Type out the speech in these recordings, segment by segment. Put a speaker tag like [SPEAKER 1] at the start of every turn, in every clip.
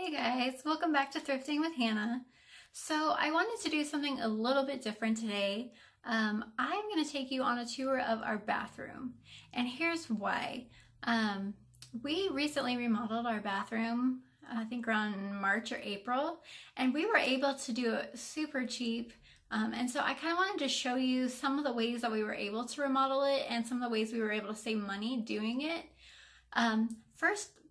[SPEAKER 1] Hey guys, welcome back to Thrifting with Hannah. So I wanted to do something a little bit different today. I'm going to take you on a tour of our bathroom, and here's why. We recently remodeled our bathroom, I think around March or April, and we were able to do it super cheap. And so I kind of wanted to show you some of the ways that we were able to remodel it and some of the ways we were able to save money doing it.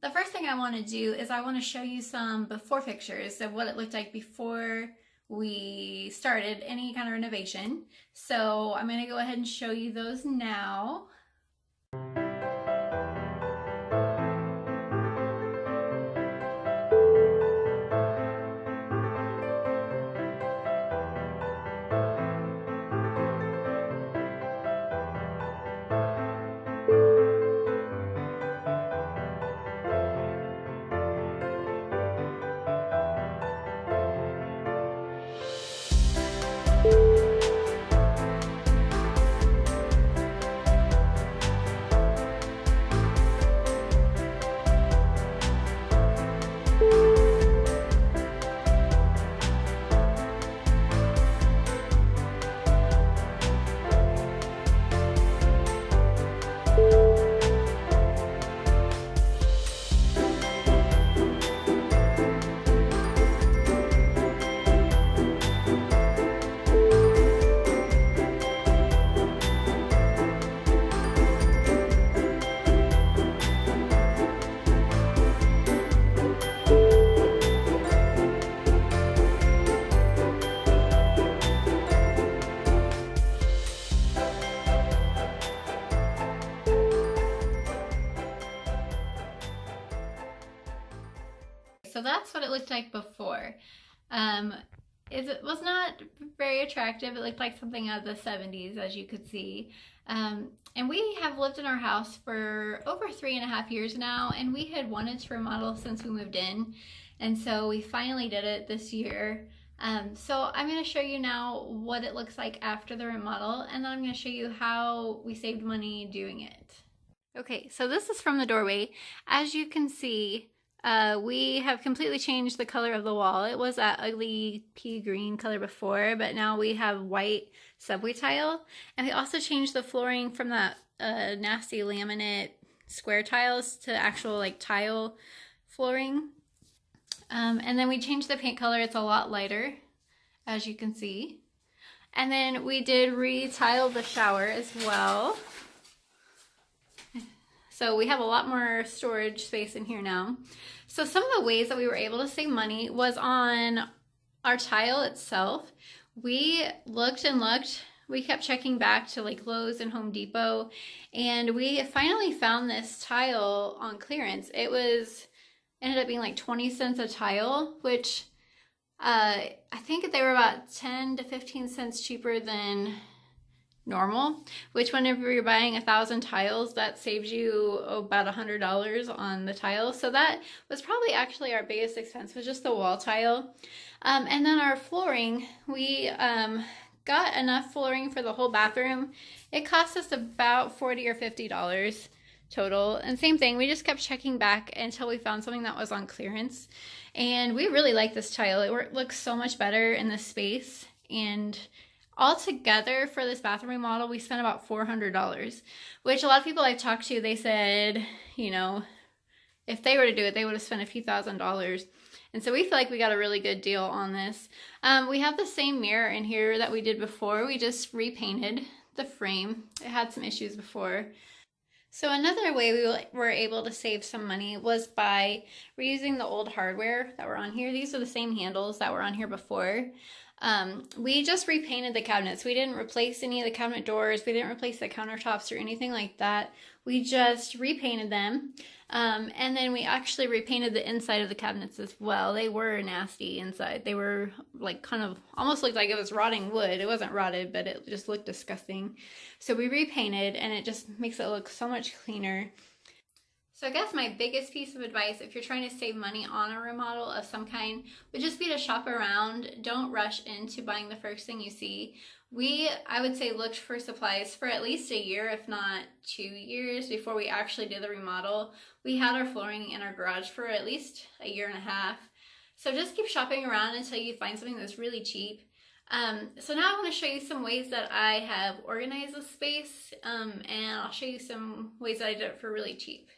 [SPEAKER 1] The first thing I want to do is I want to show you some before pictures of what it looked like before we started any kind of renovation. So I'm going to go ahead and show you those now. So that's what it looked like before. It was not very attractive. It looked like something out of the 70s, as you could see. And we have lived in our house for over 3.5 years now, and we had wanted to remodel since we moved in. And so we finally did it this year. So I'm going to show you now what it looks like after the remodel, and then I'm going to show you how we saved money doing it. Okay, so this is from the doorway. As you can see, we have completely changed the color of the wall. It was that ugly pea green color before, but now we have white subway tile. And we also changed the flooring from that nasty laminate square tiles to actual like tile flooring. And then we changed the paint color. It's a lot lighter, as you can see. And then we did re-tile the shower as well. So we have a lot more storage space in here now. So some of the ways that we were able to save money was on our tile itself. We looked and looked. We kept checking back to like Lowe's and Home Depot, and we finally found this tile on clearance. Ended up being like 20 cents a tile, which I think they were about 10 to 15 cents cheaper than normal, which whenever you're buying 1,000 tiles, that saves you about $100 on the tile. So that was probably actually our biggest expense, was just the wall tile. And then our flooring, we got enough flooring for the whole bathroom. It cost us about $40 or $50 total. And same thing, we just kept checking back until we found something that was on clearance. And we really like this tile. It looks so much better in this space. And altogether for this bathroom remodel, we spent about $400, which a lot of people I've talked to, they said, you know, if they were to do it, they would have spent a few $1,000s. And so we feel like we got a really good deal on this. We have the same mirror in here that we did before. We just repainted the frame. It had some issues before. So another way we were able to save some money was by reusing the old hardware that were on here. These are the same handles that were on here before. We just repainted the cabinets. We didn't replace any of the cabinet doors. We didn't replace the countertops or anything like that. We just repainted them. And then we actually repainted the inside of the cabinets as well. They were nasty inside. They were like kind of almost looked like it was rotting wood. It wasn't rotted, but it just looked disgusting. So we repainted, and it just makes it look so much cleaner. So I guess my biggest piece of advice, if you're trying to save money on a remodel of some kind, would just be to shop around. Don't rush into buying the first thing you see. I would say, looked for supplies for at least a year, if not 2 years, before we actually did the remodel. We had our flooring in our garage for at least a year and a half. So just keep shopping around until you find something that's really cheap. So now I want to show you some ways that I have organized the space, and I'll show you some ways that I did it for really cheap.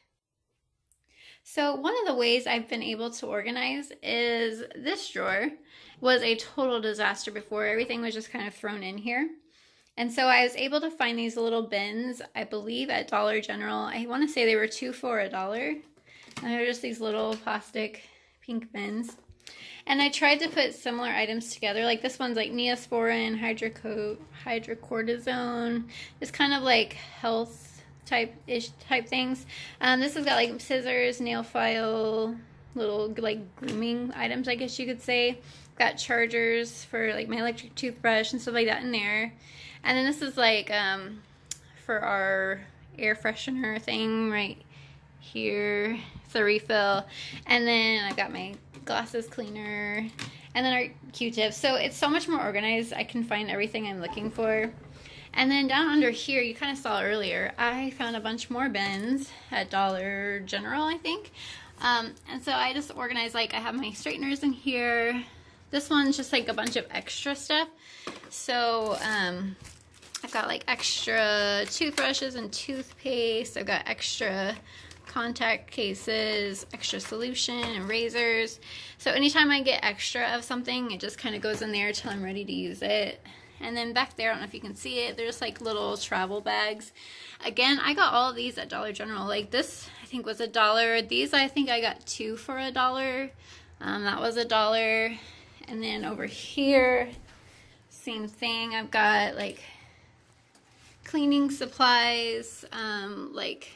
[SPEAKER 1] So one of the ways I've been able to organize is this drawer was a total disaster before. Everything was just kind of thrown in here. And so I was able to find these little bins, I believe at Dollar General. I want to say they were 2 for $1. And they're just these little plastic pink bins. And I tried to put similar items together. Like this one's like Neosporin, hydrocortisone. It's kind of like health type things. This has got like scissors, nail file, little like grooming items, I guess you could say. Got chargers for like my electric toothbrush and stuff like that in there. And then this is like for our air freshener thing right here. It's a refill. And then I've got my glasses cleaner, and then our Q-tips. So it's so much more organized. I can find everything I'm looking for. And then down under here, you kind of saw earlier, I found a bunch more bins at Dollar General, I think. And so I just organized, like I have my straighteners in here. This one's just like a bunch of extra stuff. So I've got like extra toothbrushes and toothpaste. I've got extra contact cases, extra solution, and razors. So anytime I get extra of something, it just kind of goes in there till I'm ready to use it. And then back there, I don't know if you can see it, there's like little travel bags. Again, I got all of these at Dollar General. Like this, I think was $1. These, I think I got 2 for $1. That was $1. And then over here, same thing. I've got like cleaning supplies, like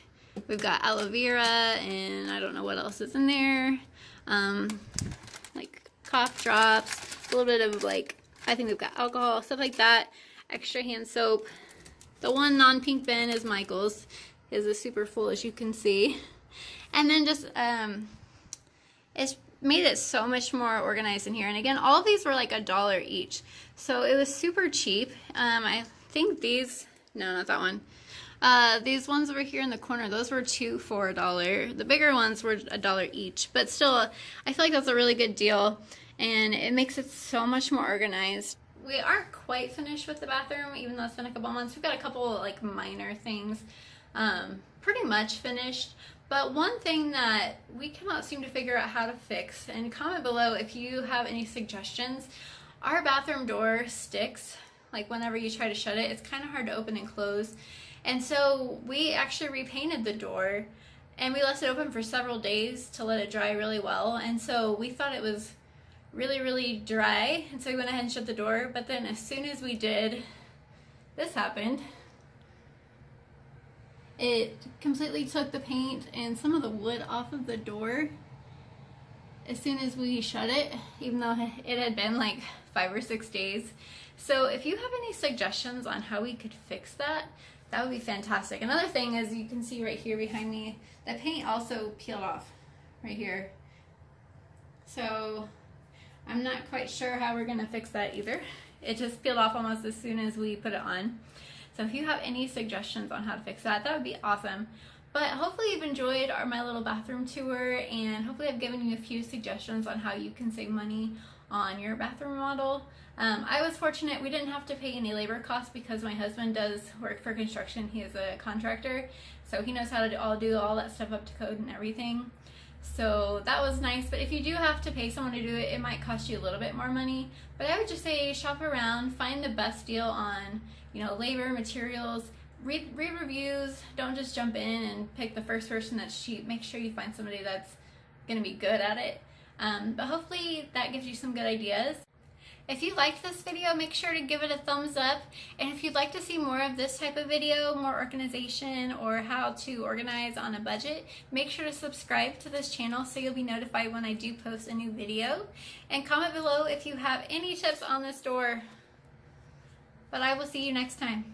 [SPEAKER 1] we've got aloe vera, and I don't know what else is in there. Like cough drops, a little bit of like, I think we've got alcohol, stuff like that. Extra hand soap. The one non-pink bin is Michael's. His is super full, as you can see. And then just, it's made it so much more organized in here. And again, all of these were like $1 each. So it was super cheap. I think these, no, not that one. These ones over here in the corner, those were 2 for $1. The bigger ones were $1 each, but still, I feel like that's a really good deal, and it makes it so much more organized. We aren't quite finished with the bathroom, even though it's been a couple months. We've got a couple like minor things, pretty much finished. But one thing that we cannot seem to figure out how to fix, and comment below if you have any suggestions. Our bathroom door sticks, like whenever you try to shut it, it's kind of hard to open and close. And so we actually repainted the door, and we left it open for several days to let it dry really well. And so we thought it was really, really dry, and so we went ahead and shut the door. But then as soon as we did, this happened. It completely took the paint and some of the wood off of the door as soon as we shut it, even though it had been like 5 or 6 days. So if you have any suggestions on how we could fix that, that would be fantastic. Another thing is, you can see right here behind me, the paint also peeled off right here. So I'm not quite sure how we're gonna fix that either. It just peeled off almost as soon as we put it on. So if you have any suggestions on how to fix that, that would be awesome. But hopefully you've enjoyed my little bathroom tour, and hopefully I've given you a few suggestions on how you can save money on your bathroom remodel. I was fortunate we didn't have to pay any labor costs because my husband does work for construction. He is a contractor, so he knows how to do all that stuff up to code and everything. So that was nice. But if you do have to pay someone to do it, it might cost you a little bit more money. But I would just say shop around, find the best deal on, you know, labor, materials, read reviews. Don't just jump in and pick the first person that's cheap. Make sure you find somebody that's gonna be good at it. But hopefully that gives you some good ideas. If you liked this video, make sure to give it a thumbs up. And if you'd like to see more of this type of video, more organization, or how to organize on a budget, make sure to subscribe to this channel so you'll be notified when I do post a new video. And comment below if you have any tips on this door. But I will see you next time.